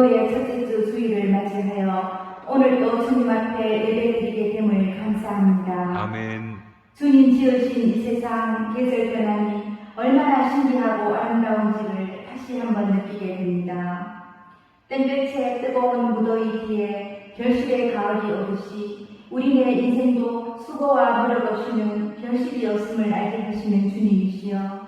기도의 첫째 주 주일을 맞이하여 오늘 또 주님 앞에 예배드리게 됨을 감사합니다. 아멘. 주님 지으신 이 세상 계절 변함이 얼마나 신비하고 아름다운지를 다시 한번 느끼게 됩니다. 땡볕에 뜨거운 무더위 뒤에 결실의 가을이 오듯이 우리의 인생도 수고와 노력 없이는 결실이 없음을 알게 하시는 주님이시여,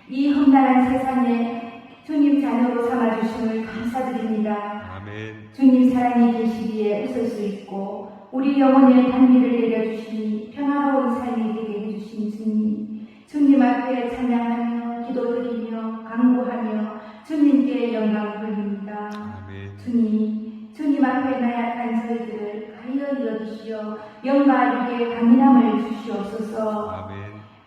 이 험난한 세상에 주님 자녀로 삼아주심을 감사드립니다. 아멘. 주님 사랑이 계시기에 웃을 수 있고 우리 영혼에 단비를 내려주시니 평화로운 삶이 되게 해주신 주님, 주님 앞에 찬양하며 기도드리며 간구하며 주님께 영광 돌립니다. 아멘. 주님 앞에 나약한 저희들을 가려 이어주시어 영과 육의 강인함을 주시옵소서. 아멘.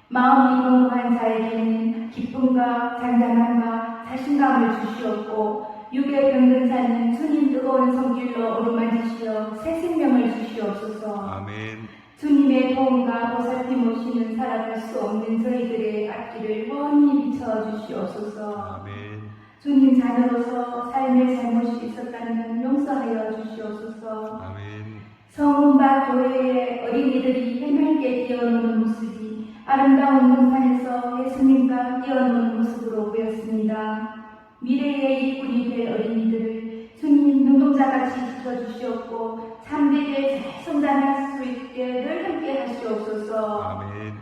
마음이 공고한 자에게는 기쁨과 잔잔함과 자신감을 주시옵고, 육의 병든 자는 주님 뜨거운 손길로 어루만지시어 새 생명을 주시옵소서. 아멘. 주님의 도움과 보살핌 없이는 살아갈 수 없는 저희들의 앞길을 훤히 비춰주시옵소서. 아멘. 주님 자녀로서 삶의 잘못이 있었다면 용서하여 주시옵소서. 아멘. 성은바 교회의 어린이들이 해맑게 뛰어노는 모습이 아름다운 동산에서 예수님과 뛰어노는 모습으로 보였습니다. 미래의 일꾼이 될 어린이들을 주님 눈동자같이 지켜주시옵고 참되게 잘 성장할 수 있게 늘 함께 하시옵소서. 아멘.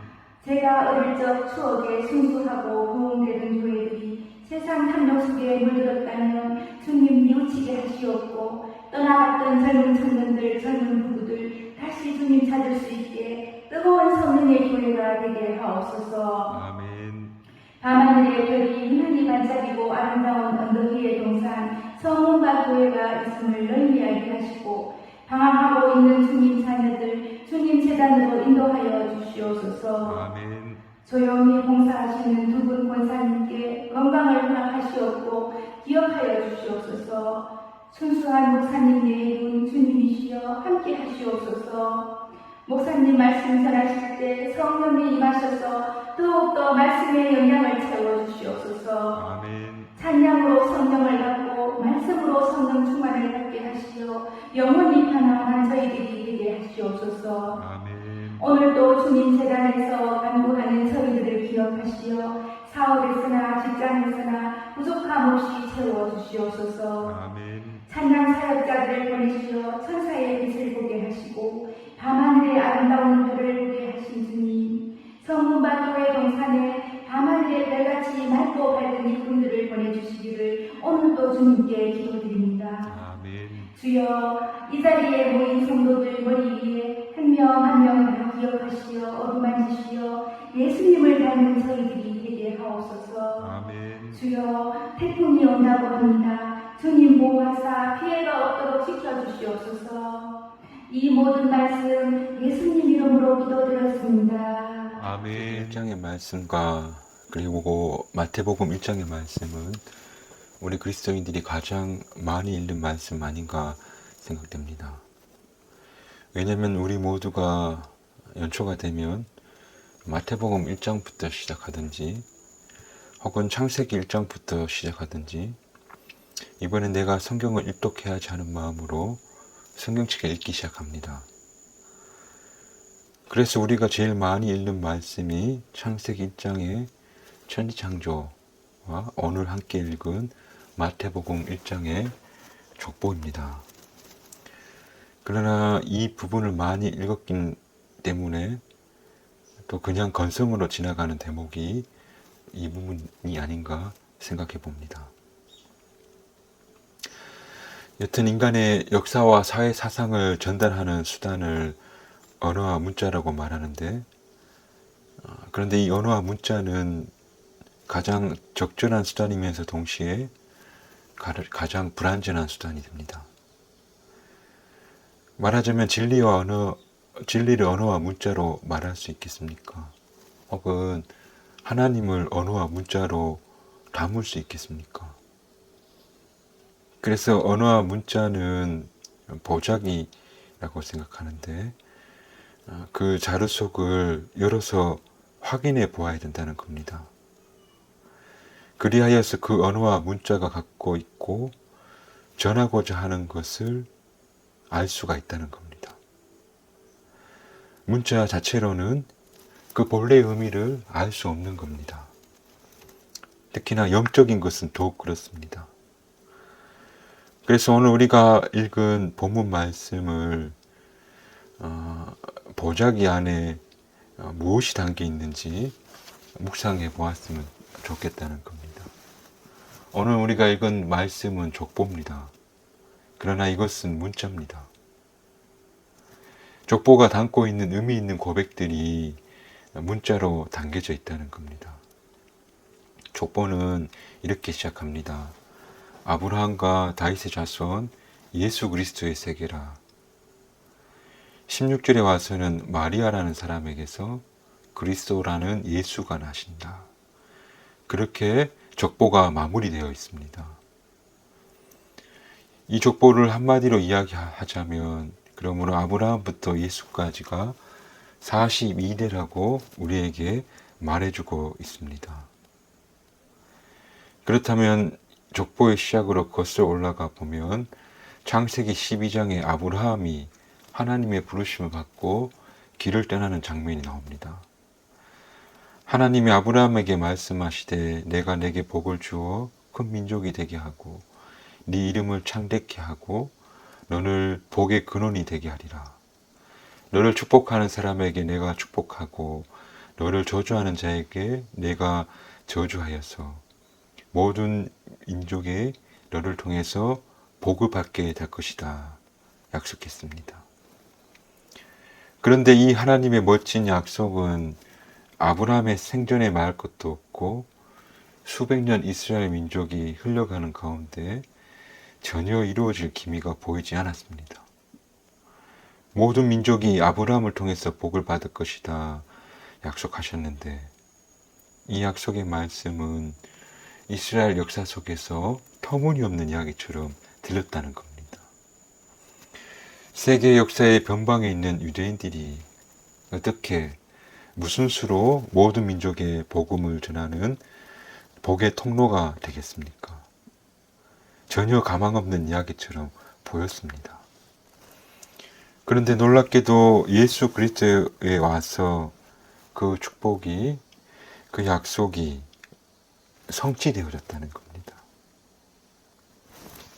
제가 어릴 적 추억에 순수하고 부흥되던 교회들이 세상 탐욕 속에 물들었다면 주님 뉘우치게 하시옵고, 떠나갔던 젊은 청년들, 젊은 부부들 다시 주님 찾을 수 있게 뜨거운 성령의 교회가 되게 하옵소서. 아멘. 밤하늘의 별이 유난히 반짝이고 아름다운 언덕 위의 동산 성문과 교회가 있음을 널리 알게 하시고, 방황하고 있는 주님 자녀들 주님 재단으로 인도하여 주시옵소서. 아멘. 조용히 봉사하시는 두 분 권사님께 건강을 허락하시옵고 기억하여 주시옵소서. 순수한 목사님 네 분 주님이시여 함께 하시옵소서. 목사님 말씀 전하실 때 성령이 임하셔서 더욱더 말씀의 영향을 채워주시옵소서. 아멘. 찬양으로 성령을 받고 말씀으로 성령 충만을 받게 하시어 영원히 편안한 저희들이 되게 하시옵소서. 아멘. 오늘도 주님 재단에서 간구하는 저희들을 기억하시어 사업에서나 직장에서나 부족함 없이 채워주시옵소서. 아멘. 찬양 사역자들을 보내시어 천사의 빛을 보게 하시고 밤하늘의 아름다운 별을 보게 하신 주님, 성문과 교회 동산에 밤하늘의 별같이 맑고 밝은 일꾼들을 보내주시기를 오늘도 주님께 기도드립니다. 아멘. 주여, 이 자리에 모인 성도들 머리 위에 한 명 한 명을 기억하시어 어루만지시어 예수님을 닮은 저희들이 되게 하옵소서. 아멘. 주여, 태풍이 온다고 합니다. 주님 보호하사 피해가 없도록 지켜주시옵소서. 이 모든 말씀 예수님 이름으로 기도드렸습니다. 아멘. 1장의 말씀과 그리고 마태복음 1장의 말씀은 우리 그리스도인들이 가장 많이 읽는 말씀 아닌가 생각됩니다. 왜냐하면 우리 모두가 연초가 되면 마태복음 1장부터 시작하든지 혹은 창세기 1장부터 시작하든지 이번엔 내가 성경을 읽독해야지 하는 마음으로 성경책을 읽기 시작합니다. 그래서 우리가 제일 많이 읽는 말씀이 창세기 1장의 천지창조와 오늘 함께 읽은 마태복음 1장의 족보입니다. 그러나 이 부분을 많이 읽었기 때문에 또 그냥 건성으로 지나가는 대목이 이 부분이 아닌가 생각해 봅니다. 여튼 인간의 역사와 사회 사상을 전달하는 수단을 언어와 문자라고 말하는데, 그런데 이 언어와 문자는 가장 적절한 수단이면서 동시에 가장 불완전한 수단이 됩니다. 말하자면 진리를 언어와 문자로 말할 수 있겠습니까? 혹은 하나님을 언어와 문자로 담을 수 있겠습니까? 그래서 언어와 문자는 보자기라고 생각하는데, 그 자루 속을 열어서 확인해 보아야 된다는 겁니다. 그리하여서 그 언어와 문자가 갖고 있고 전하고자 하는 것을 알 수가 있다는 겁니다. 문자 자체로는 그 본래의 의미를 알 수 없는 겁니다. 특히나 영적인 것은 더욱 그렇습니다. 그래서 오늘 우리가 읽은 본문 말씀을 보자기 안에 무엇이 담겨 있는지 묵상해 보았으면 좋겠다는 겁니다. 오늘 우리가 읽은 말씀은 족보입니다. 그러나 이것은 문자입니다. 족보가 담고 있는 의미 있는 고백들이 문자로 담겨져 있다는 겁니다. 족보는 이렇게 시작합니다. 아브라함과 다윗의 자손 예수 그리스도의 세계라. 16절에 와서는 마리아라는 사람에게서 그리스도라는 예수가 나신다. 그렇게 족보가 마무리되어 있습니다. 이 족보를 한마디로 이야기하자면 그러므로 아브라함부터 예수까지가 42대라고 우리에게 말해주고 있습니다. 그렇다면 족보의 시작으로 거슬러 올라가 보면 창세기 12장에 아브라함이 하나님의 부르심을 받고 길을 떠나는 장면이 나옵니다. 하나님이 아브라함에게 말씀하시되 내가 내게 복을 주어 큰 민족이 되게 하고 네 이름을 창대케 하고 너를 복의 근원이 되게 하리라. 너를 축복하는 사람에게 내가 축복하고 너를 저주하는 자에게 내가 저주하여서 모든 민족에 너를 통해서 복을 받게 될 것이다. 약속했습니다. 그런데 이 하나님의 멋진 약속은 아브라함의 생전에 말할 것도 없고 수백 년 이스라엘 민족이 흘러가는 가운데 전혀 이루어질 기미가 보이지 않았습니다. 모든 민족이 아브라함을 통해서 복을 받을 것이다 약속하셨는데 이 약속의 말씀은 이스라엘 역사 속에서 터무니없는 이야기처럼 들렸다는 겁니다. 세계 역사의 변방에 있는 유대인들이 어떻게 무슨 수로 모든 민족의 복음을 전하는 복의 통로가 되겠습니까? 전혀 가망 없는 이야기처럼 보였습니다. 그런데 놀랍게도 예수 그리스도에 와서 그 축복이, 그 약속이 성취되어졌다는 겁니다.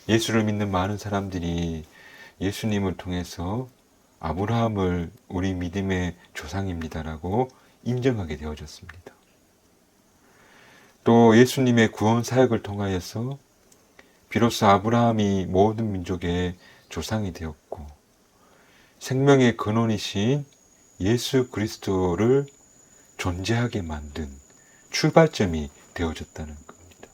예수를 믿는 많은 사람들이 예수님을 통해서 아브라함을 우리 믿음의 조상입니다라고 인정하게 되어졌습니다. 또 예수님의 구원 사역을 통하여서 비로소 아브라함이 모든 민족의 조상이 되었고 생명의 근원이신 예수 그리스도를 존재하게 만든 출발점이 되어졌다는 겁니다.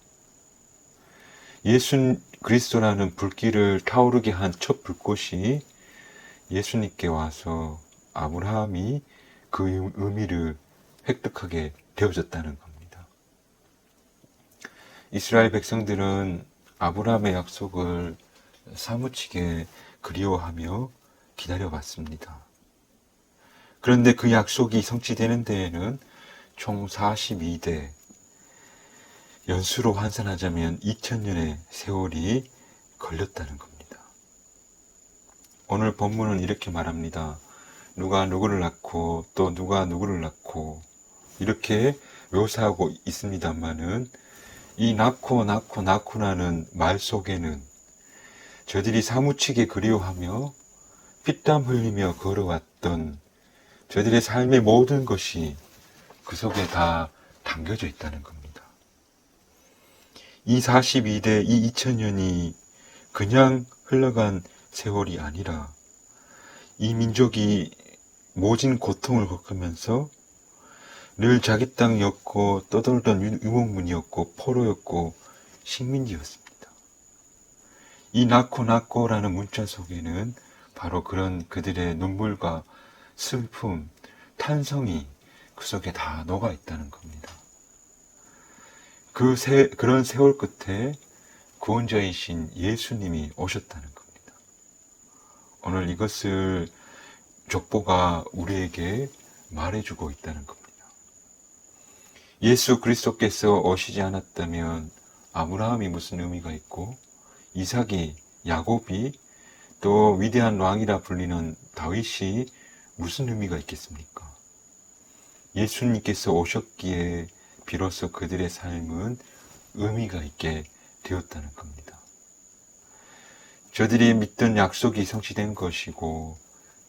예수 그리스도라는 불길을 타오르게 한 첫 불꽃이 예수님께 와서 아브라함이 그 의미를 획득하게 되어졌다는 겁니다. 이스라엘 백성들은 아브라함의 약속을 사무치게 그리워하며 기다려봤습니다. 그런데 그 약속이 성취되는 데에는 총 42대, 연수로 환산하자면 2000년의 세월이 걸렸다는 겁니다. 오늘 본문은 이렇게 말합니다. 누가 누구를 낳고 또 누가 누구를 낳고 이렇게 묘사하고 있습니다만은 이 낳고라는 말 속에는 저들이 사무치게 그리워하며 피땀 흘리며 걸어왔던 저들의 삶의 모든 것이 그 속에 다 담겨져 있다는 겁니다. 이 42대, 이 2000년이 그냥 흘러간 세월이 아니라 이 민족이 모진 고통을 겪으면서 늘 자기 땅이었고 떠돌던 유목민이었고 포로였고 식민지였습니다. 이 낳고라는 문자 속에는 바로 그런 그들의 눈물과 슬픔, 탄성이 그 속에 다 녹아 있다는 겁니다. 그런 세월 끝에 구원자이신 예수님이 오셨다는 겁니다. 오늘 이것을 족보가 우리에게 말해주고 있다는 겁니다. 예수 그리스도께서 오시지 않았다면 아브라함이 무슨 의미가 있고 이삭이, 야곱이 또 위대한 왕이라 불리는 다윗이 무슨 의미가 있겠습니까? 예수님께서 오셨기에 비로소 그들의 삶은 의미가 있게 되었다는 겁니다. 저들이 믿던 약속이 성취된 것이고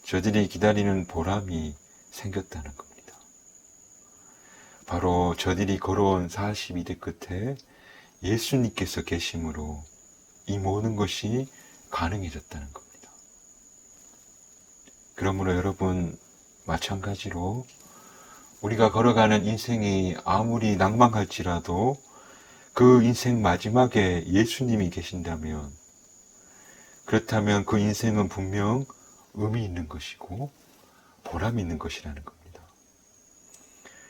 저들이 기다리는 보람이 생겼다는 겁니다. 바로 저들이 걸어온 42대 끝에 예수님께서 계심으로 이 모든 것이 가능해졌다는 겁니다. 그러므로 여러분, 마찬가지로 우리가 걸어가는 인생이 아무리 낭망할지라도 그 인생 마지막에 예수님이 계신다면, 그렇다면 그 인생은 분명 의미 있는 것이고 보람이 있는 것이라는 겁니다.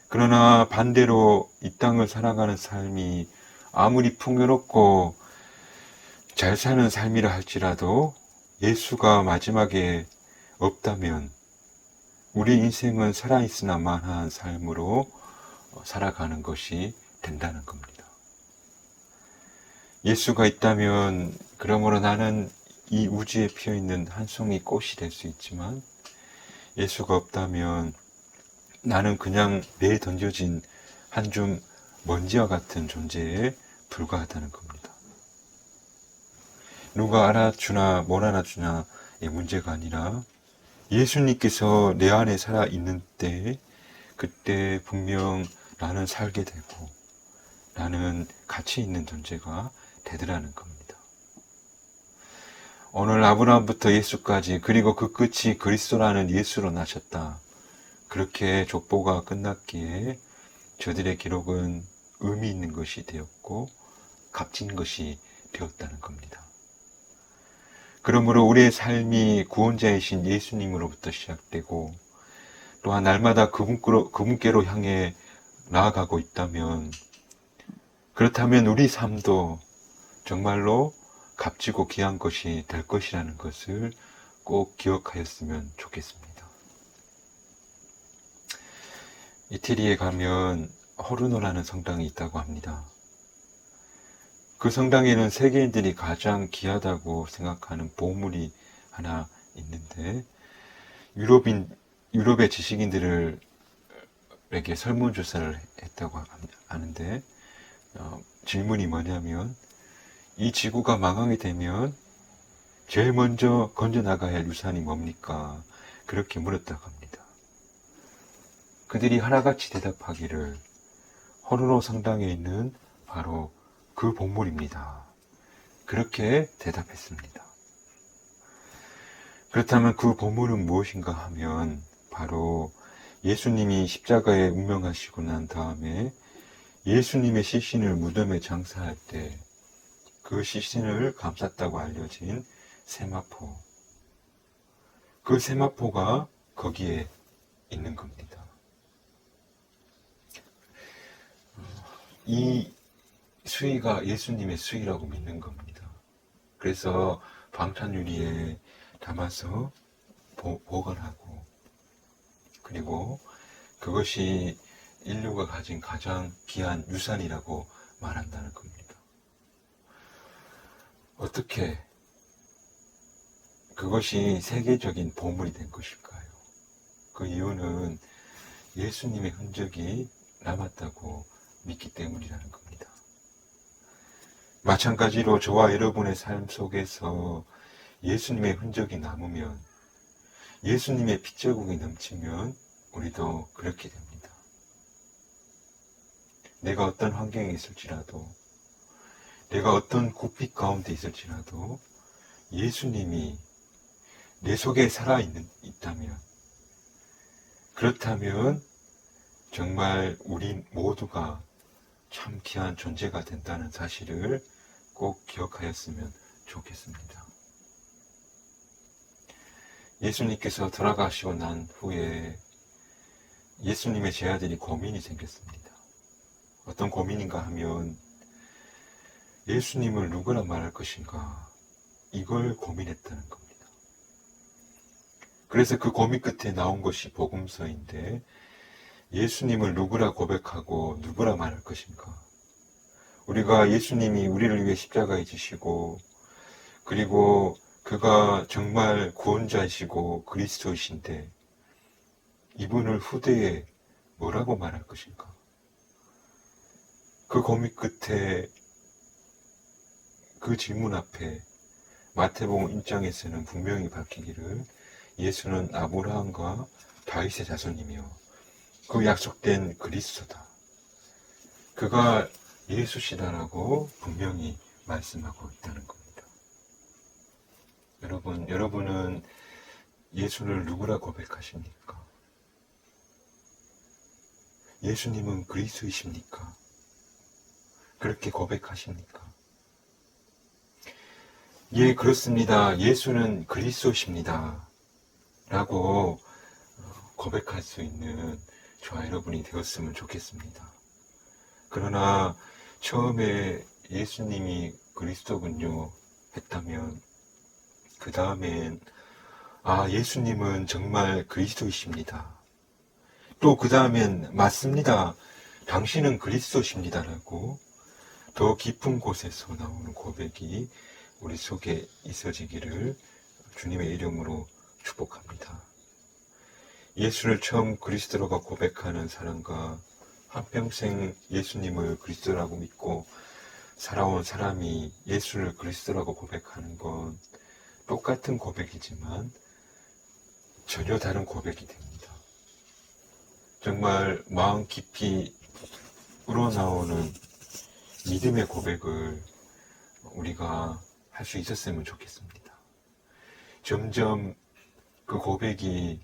그러나 반대로 이 땅을 살아가는 삶이 아무리 풍요롭고 잘 사는 삶이라 할지라도 예수가 마지막에 없다면 우리 인생은 살아있으나 만한 삶으로 살아가는 것이 된다는 겁니다. 예수가 있다면 그러므로 나는 이 우주에 피어있는 한 송이 꽃이 될 수 있지만, 예수가 없다면 나는 그냥 내에 던져진 한 줌 먼지와 같은 존재에 불과하다는 겁니다. 누가 알아주나 못 알아주나의 문제가 아니라 예수님께서 내 안에 살아있는 때, 그때 분명 나는 살게 되고 나는 가치 있는 존재가 되더라는 겁니다. 오늘 아브라함부터 예수까지, 그리고 그 끝이 그리스도라는 예수로 나셨다. 그렇게 족보가 끝났기에 저들의 기록은 의미 있는 것이 되었고 값진 것이 되었다는 겁니다. 그러므로 우리의 삶이 구원자이신 예수님으로부터 시작되고 또한 날마다 그분께로 향해 나아가고 있다면, 그렇다면 우리 삶도 정말로 값지고 귀한 것이 될 것이라는 것을 꼭 기억하였으면 좋겠습니다. 이태리에 가면 호르노라는 성당이 있다고 합니다. 그 성당에는 세계인들이 가장 귀하다고 생각하는 보물이 하나 있는데, 유럽의 지식인들에게 설문조사를 했다고 하는데, 질문이 뭐냐면, 이 지구가 망하게 되면 제일 먼저 건져나가야 할 유산이 뭡니까? 그렇게 물었다고 합니다. 그들이 하나같이 대답하기를 호르노 성당에 있는 바로 그 보물입니다. 그렇게 대답했습니다. 그렇다면 그 보물은 무엇인가 하면 바로 예수님이 십자가에 운명하시고 난 다음에 예수님의 시신을 무덤에 장사할 때 그 시신을 감쌌다고 알려진 세마포, 그 세마포가 거기에 있는 겁니다. 이 수의가 예수님의 수의라고 믿는 겁니다. 그래서 방탄유리에 담아서 보관하고, 그리고 그것이 인류가 가진 가장 귀한 유산이라고 말한다는 겁니다. 어떻게 그것이 세계적인 보물이 된 것일까요? 그 이유는 예수님의 흔적이 남았다고 믿기 때문이라는 겁니다. 마찬가지로 저와 여러분의 삶 속에서 예수님의 흔적이 남으면, 예수님의 핏자국이 넘치면 우리도 그렇게 됩니다. 내가 어떤 환경에 있을지라도, 내가 어떤 굽빛 가운데 있을지라도 예수님이 내 속에 살아있다면, 그렇다면 정말 우리 모두가 참 귀한 존재가 된다는 사실을 꼭 기억하였으면 좋겠습니다. 예수님께서 돌아가시고 난 후에 예수님의 제자들이 고민이 생겼습니다. 어떤 고민인가 하면 예수님을 누구라 말할 것인가, 이걸 고민했다는 겁니다. 그래서 그 고민 끝에 나온 것이 복음서인데, 예수님을 누구라 고백하고 누구라 말할 것인가. 우리가 예수님이 우리를 위해 십자가에 지시고 그리고 그가 정말 구원자이시고 그리스도이신데 이분을 후대에 뭐라고 말할 것인가? 그 고민 끝에 그 질문 앞에 마태복음 1장에서는 분명히 밝히기를 예수는 아브라함과 다윗의 자손이며 그 약속된 그리스도다. 그가 예수시다라고 분명히 말씀하고 있다는 겁니다. 여러분은 예수를 누구라 고백하십니까? 예수님은 그리스도이십니까? 그렇게 고백하십니까? 예, 그렇습니다. 예수는 그리스도십니다. 라고 고백할 수 있는 저와 여러분이 되었으면 좋겠습니다. 그러나 처음에 예수님이 그리스도군요 했다면 그 다음엔 예수님은 정말 그리스도이십니다. 또 그 다음엔 맞습니다. 당신은 그리스도십니다라고 더 깊은 곳에서 나오는 고백이 우리 속에 있어지기를 주님의 이름으로 축복합니다. 예수를 처음 그리스도라고 고백하는 사람과 한평생 예수님을 그리스도라고 믿고 살아온 사람이 예수를 그리스도라고 고백하는 건 똑같은 고백이지만 전혀 다른 고백이 됩니다. 정말 마음 깊이 우러나오는 믿음의 고백을 우리가 할 수 있었으면 좋겠습니다. 점점 그 고백이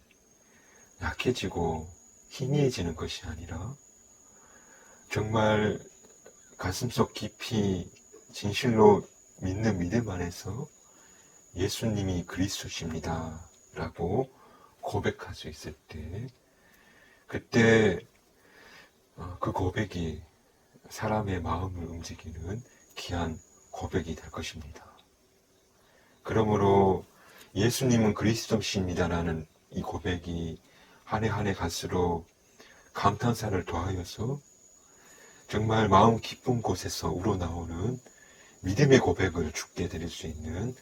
약해지고 희미해지는 것이 아니라 정말 가슴속 깊이 진실로 믿는 믿음 안에서 예수님이 그리스도십니다 라고 고백할 수 있을 때 그때 그 고백이 사람의 마음을 움직이는 귀한 고백이 될 것입니다. 그러므로 예수님은 그리스도십니다라는 이 고백이 한 해 한 해 갈수록 감탄사를 더하여서 정말 마음 깊은 곳에서 우러나오는 믿음의 고백을 주께 드릴 수 있는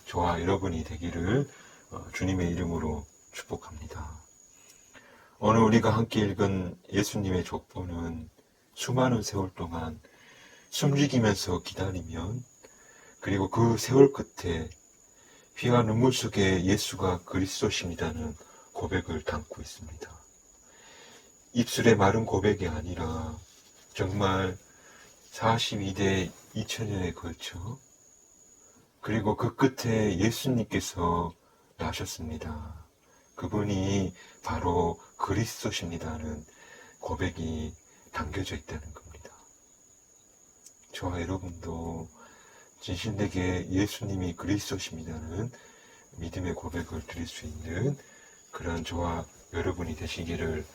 저와 여러분이 되기를 주님의 이름으로 축복합니다. 오늘 우리가 함께 읽은 예수님의 족보는 수많은 세월 동안 숨죽이면서 기다리면 그리고 그 세월 끝에 피와 눈물 속에 예수가 그리스도십니다는 고백을 담고 있습니다. 입술의 마른 고백이 아니라 정말 42대 2000년에 걸쳐 그리고 그 끝에 예수님께서 나셨습니다. 그분이 바로 그리스도십니다는 고백이 담겨져 있다는 겁니다. 저와 여러분도 진실되게 예수님이 그리스도십니다는 믿음의 고백을 드릴 수 있는 그런 저와 여러분이 되시기를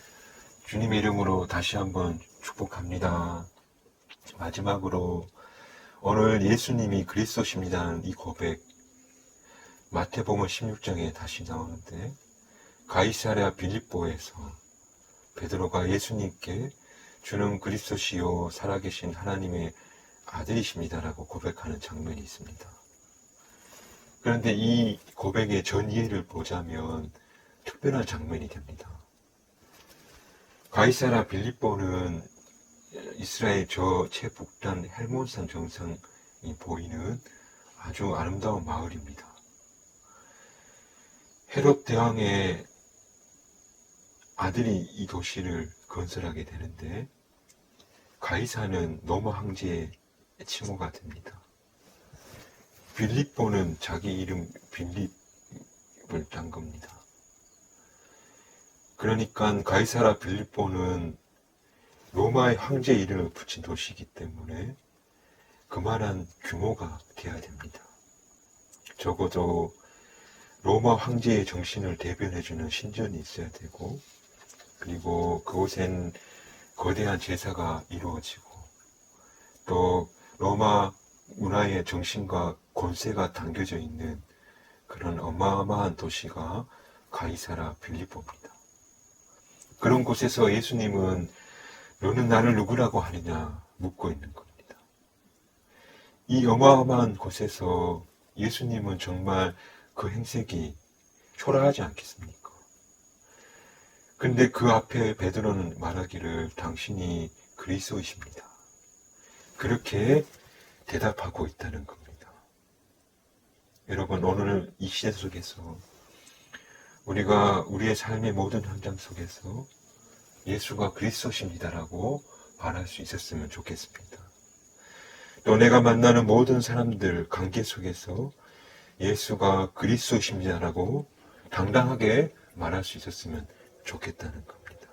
주님의 이름으로 다시 한번 축복합니다. 마지막으로 오늘 예수님이 그리스도십니다는 이 고백 마태복음 16장에 다시 나오는데 가이사랴 빌립보에서 베드로가 예수님께 주는 그리스도시요 살아계신 하나님의 아들이십니다라고 고백하는 장면이 있습니다. 그런데 이 고백의 전이해를 보자면 특별한 장면이 됩니다. 가이사랴 빌립보는 이스라엘 저 최북단 헬몬산 정상이 보이는 아주 아름다운 마을입니다. 헤롯 대왕의 아들이 이 도시를 건설하게 되는데 가이사는 로마 황제의 칭호가 됩니다. 빌립보는 자기 이름 빌립을 딴 겁니다. 그러니까 가이사라 빌립보는 로마의 황제 이름을 붙인 도시이기 때문에 그만한 규모가 돼야 됩니다. 적어도 로마 황제의 정신을 대변해주는 신전이 있어야 되고 그리고 그곳엔 거대한 제사가 이루어지고 또 로마 문화의 정신과 권세가 담겨져 있는 그런 어마어마한 도시가 가이사라 빌립보입니다. 그런 곳에서 예수님은 너는 나를 누구라고 하느냐 묻고 있는 겁니다. 이 어마어마한 곳에서 예수님은 정말 그 행색이 초라하지 않겠습니까? 근데 그 앞에 베드로는 말하기를 당신이 그리스도이십니다. 그렇게 대답하고 있다는 겁니다. 여러분, 오늘 이 시대 속에서 우리가 우리의 삶의 모든 현장 속에서 예수가 그리스도십니다라고 말할 수 있었으면 좋겠습니다. 또 내가 만나는 모든 사람들 관계 속에서 예수가 그리스도십니다라고 당당하게 말할 수 있었으면 좋겠다는 겁니다.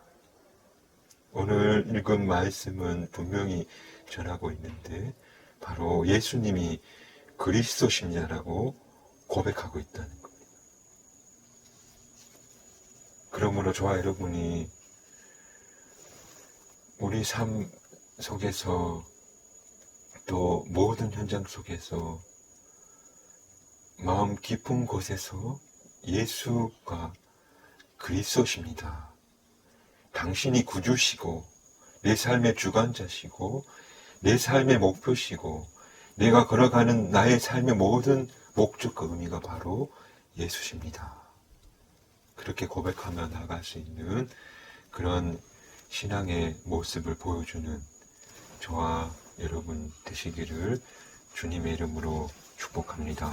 오늘 읽은 말씀은 분명히 전하고 있는데 바로 예수님이 그리스도십니다라고 고백하고 있다는 겁니다. 그러므로 저와 여러분이 우리 삶 속에서 또 모든 현장 속에서 마음 깊은 곳에서 예수가 그리스도십니다. 당신이 구주시고 내 삶의 주관자시고 내 삶의 목표시고 내가 걸어가는 나의 삶의 모든 목적과 의미가 바로 예수십니다. 그렇게 고백하며 나아갈 수 있는 그런 신앙의 모습을 보여주는 저와 여러분 되시기를 주님의 이름으로 축복합니다.